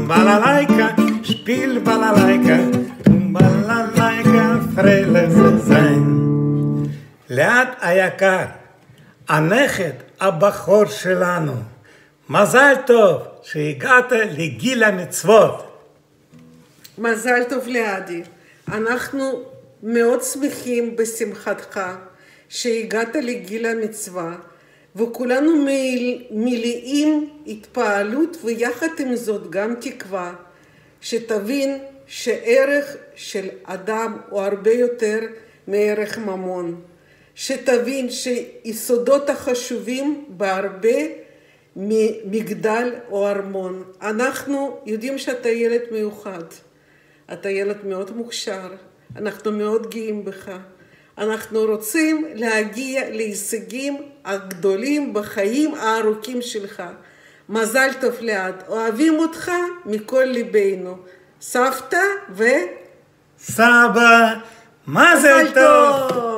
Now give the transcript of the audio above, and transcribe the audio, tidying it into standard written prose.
Balalaika, spiel Balalaika, Balalaika, פריילה sein. ליאת היקר, הנכד הבכור שלנו, מזל טוב שהגעת לגיל המצוות. מזל טוב ליאדי, אנחנו מאוד שמחים בשמחתך שהגעת לגיל המצווה, וכולנו מלאים התפעלות ויחד עם זאת גם תקווה, שתבין שערך של אדם הוא הרבה יותר מערך ממון, שתבין שיסודות החשובים בהרבה ממגדל או ארמון. אנחנו יודעים שאתה ילד מיוחד, אתה ילד מאוד מוכשר, אנחנו מאוד גאים בך. אנחנו רוצים להגיע להישגים הגדולים בחיים הארוכים שלך. מזל טוב ליד, אוהבים אותך מכל ליבנו. סבתא ו... סבא, מזל טוב!